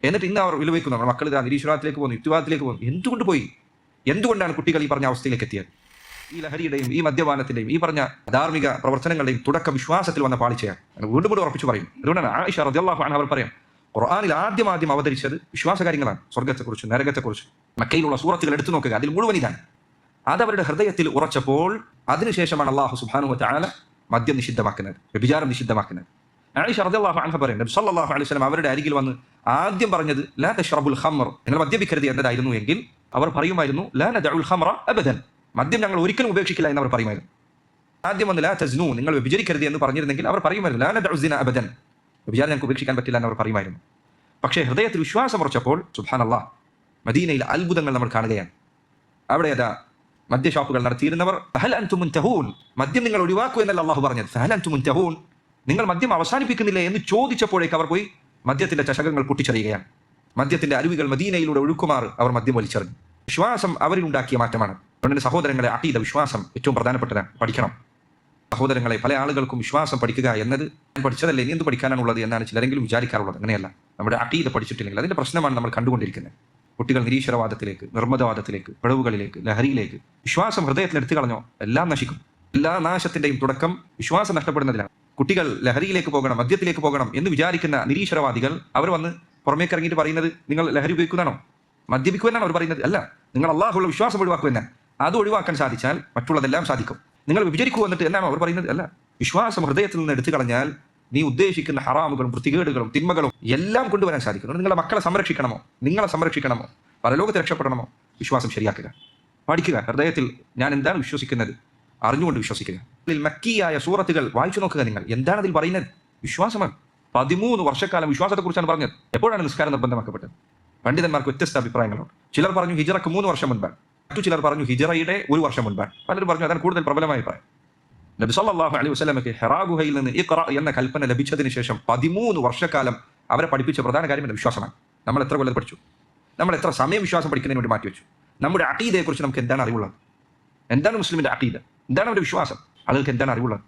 എന്നിട്ട് ഇന്ന് അവർ വിലവയ്ക്കുന്നു, നമ്മുടെ മക്കൾ ഇതാ നിരീശ്വരത്തിലേക്ക് പോകുന്നു, യുക്തിവാദത്തിലേക്ക് പോകുന്നു. എന്തുകൊണ്ട് പോയി? എന്തുകൊണ്ടാണ് കുട്ടികൾ ഈ പറഞ്ഞ അവസ്ഥയിലേക്ക് എത്തിയത്? ഈ ലഹരിയുടെയും ഈ മദ്യപാനത്തിന്റെയും ഈ പറഞ്ഞ ധാർമ്മിക പ്രവർത്തനങ്ങളുടെയും തുടക്ക വിശ്വാസത്തിൽ വന്ന പാളിച്ചയാണ്. വീണ്ടും വീണ്ടും ഉറപ്പിച്ചു പറയും. അതുകൊണ്ടാണ് ആയിഷ റളിയല്ലാഹു അൻഹ അവർ പറയാം, ഖുർആനിൽ ആദ്യം അവതരിച്ചത് വിശ്വാസകാര്യങ്ങളാണ്. സ്വർഗ്ഗത്തെക്കുറിച്ച്, നരകത്തെക്കുറിച്ച്. മക്കയിലുള്ള സൂറത്തുകൾ എടുത്തു നോക്കുക, അതിൽ മുഴുവൻ ഇതാണ്. അതവരുടെ ഹൃദയത്തിൽ ഉറച്ചപ്പോൾ അതിനുശേഷമാണ് അല്ലാഹു സുബ്ഹാനഹു വ തആല മദ്യം നിഷിദ്ധമാക്കുന്നത്, വ്യഭിചാരം നിഷിദ്ധമാക്കുന്നത്. ആയിഷ റളിയല്ലാഹു അൻഹ പറയും, നബി സല്ലല്ലാഹു അലൈഹി വസല്ലം അവരുടെ അരികിൽ വന്ന് ആദ്യം പറഞ്ഞത് ലാ തശ്റബുൽ ഖംർ, നിങ്ങൾ മദ്യപിക്കരുത് എന്നതായിരുന്നു എങ്കിൽ അവർ പറയുമായിരുന്നു ലാ നദഉൽ ഖംറ അബദൻ, മദ്യം ഞങ്ങൾ ഒരിക്കലും ഉപേക്ഷിക്കില്ല എന്ന് അവർ പറയുമായിരുന്നു. ആദ്യം വന്ന് ലാ തസ്നു, നിങ്ങൾ വ്യഭിചരിക്കരുത് എന്ന് പറഞ്ഞിരുന്നെങ്കിൽ അവർ പറയുമായിരുന്നു ലാ നദഉ സിന അബദൻ, വ്യഭിചാരം ഞങ്ങൾക്ക് ഉപേക്ഷിക്കാൻ പറ്റില്ല എന്ന് അവർ പറയുമായിരുന്നു. പക്ഷേ ഹൃദയത്തിൽ വിശ്വാസം ഉറച്ചപ്പോൾ സുബ്ഹാനല്ലാഹ് മദീനയിൽ അത്ഭുതങ്ങൾ നമ്മൾ കാണുകയാണ്. അവിടെ അതാ മദ്യ ഷോപ്പുകൾ നടത്തിയിരുന്നവർ ഫഹൽ അൻതും മുൻതഹൂൻ, മദ്യം നിങ്ങൾ ഒഴിവാക്കൂ എന്നല്ല അല്ലാഹു പറഞ്ഞത്. ഫഹൽ അൻതും മുൻതഹൂൻ, നിങ്ങൾ മദ്യം അവസാനിപ്പിക്കുന്നില്ലേ എന്ന് ചോദിച്ചപ്പോഴേക്ക് അവർ പോയി മദ്യത്തിന്റെ ചഷകങ്ങൾ പൊട്ടിച്ചെറിയുകയാണ്. മദ്യത്തിന്റെ അരുവികൾ മദീനയിലൂടെ ഒഴുക്കുമാർ അവർ മദ്യം വലിച്ചെറിഞ്ഞു. വിശ്വാസം അവരിൽ ഉണ്ടാക്കിയ മാറ്റമാണ്. അതുകൊണ്ട് സഹോദരങ്ങളെ, അഖീദ വിശ്വാസം ഏറ്റവും പ്രധാനപ്പെട്ടതാണ്, പഠിക്കണം. സഹോദരങ്ങളെ, പല ആളുകൾക്കും വിശ്വാസം പഠിക്കുക എന്നത് പഠിച്ചതല്ലേ ഇനി എന്ത് പഠിക്കാനാണുള്ളത് എന്നാണ് ചിലരെങ്കിലും വിചാരിക്കാറുള്ളത്. അങ്ങനെയല്ല, നമ്മുടെ അഖീദ പഠിച്ചിട്ടില്ലെങ്കിൽ അതിന്റെ പ്രശ്നമാണ് നമ്മൾ കണ്ടുകൊണ്ടിരിക്കുന്നത്. കുട്ടികൾ നിരീശ്വരവാദത്തിലേക്ക്, നിർമ്മതവാദത്തിലേക്ക്, പിഴവുകളിലേക്ക്, ലഹരിയിലേക്ക്. വിശ്വാസം ഹൃദയത്തിൽ എടുത്തു കളഞ്ഞോ എല്ലാം നശിക്കും. എല്ലാ നാശത്തിന്റെയും തുടക്കം വിശ്വാസം നഷ്ടപ്പെടുന്നതിലാണ്. കുട്ടികൾ ലഹരിയിലേക്ക് പോകണം, മദ്യത്തിലേക്ക് പോകണം എന്ന് വിചാരിക്കുന്ന നിരീശ്വരവാദികൾ അവർ വന്ന് പുറമേക്ക് ഇറങ്ങിയിട്ട് പറയുന്നത് നിങ്ങൾ ലഹരി ഉപയോഗിക്കുന്നതാണോ, മദ്യപിക്കുമെന്നാണ് അവർ പറയുന്നത്. അല്ല, നിങ്ങൾ അള്ളാഹുള്ള വിശ്വാസം ഒഴിവാക്കുമെന്ന. അത് ഒഴിവാക്കാൻ സാധിച്ചാൽ മറ്റുള്ളതെല്ലാം സാധിക്കും. നിങ്ങൾ വിഭജിക്കൂ എന്നിട്ട് എന്നാണോ അവർ പറയുന്നത്? അല്ല, വിശ്വാസം ഹൃദയത്തിൽ നിന്ന് എടുത്തു കളഞ്ഞാൽ നീ ഉദ്ദേശിക്കുന്ന ഹറാമുകളും വൃത്തികേടുകളും തിന്മകളും എല്ലാം കൊണ്ടുവരാൻ സാധിക്കും. നിങ്ങളുടെ മക്കളെ സംരക്ഷിക്കണമോ, നിങ്ങളെ സംരക്ഷിക്കണമോ, പരലോകത്ത് രക്ഷപ്പെടണമോ, വിശ്വാസം ശരിയാക്കുക, പഠിക്കുക. ഹൃദയത്തിൽ ഞാൻ എന്താണ് വിശ്വസിക്കുന്നത് അറിഞ്ഞുകൊണ്ട് വിശ്വസിക്കുക. മക്കിയായ സൂറത്തുകൾ വായിച്ചു നോക്കുക. നിങ്ങൾ എന്താണ് അതിൽ പറയുന്നത്? വിശ്വാസമാണ്. 13 വർഷക്കാലം വിശ്വാസത്തെക്കുറിച്ചാണ് പറഞ്ഞത്. എപ്പോഴാണ് നിസ്കാരം നിർബന്ധമാക്കപ്പെട്ടത്? പണ്ഡിതന്മാർക്ക് വ്യത്യസ്ത അഭിപ്രായങ്ങളുണ്ട്. ചിലർ പറഞ്ഞു ഹിജറക്ക് 3 വർഷം മുൻപാണ്, മറ്റു ചിലർ പറഞ്ഞു ഹിജറയുടെ 1 വർഷം മുൻപാണ്. പലരും പറഞ്ഞു അതാണ് കൂടുതൽ പ്രബലമായ അഭിപ്രായം. നബി സല്ലല്ലാഹു അലൈഹി വസല്ലമയ്ക്ക് ഹിറാ ഗുഹയിൽ നിന്ന് ഇഖ്റ എന്ന കൽപ്പന ലഭിച്ചതിന് ശേഷം 13 വർഷക്കാലം അവരെ പഠിപ്പിച്ച പ്രധാന കാര്യം എന്ന വിശ്വാസമാണ്. നമ്മൾ എത്ര കൊല്ലം പഠിച്ചു? നമ്മൾ എത്ര സമയം വിശ്വാസം പഠിക്കുന്നതിന് വേണ്ടി മാറ്റിവെച്ചു? നമ്മുടെ അഖീദയെക്കുറിച്ച് നമുക്ക് എന്താണ് അറിവുള്ളത്? എന്താണ് മുസ്ലിമിന്റെ അഖീദ? എന്താണ് അവരുടെ വിശ്വാസം? ആളുകൾക്ക് എന്താണ് അറിവുള്ളത്?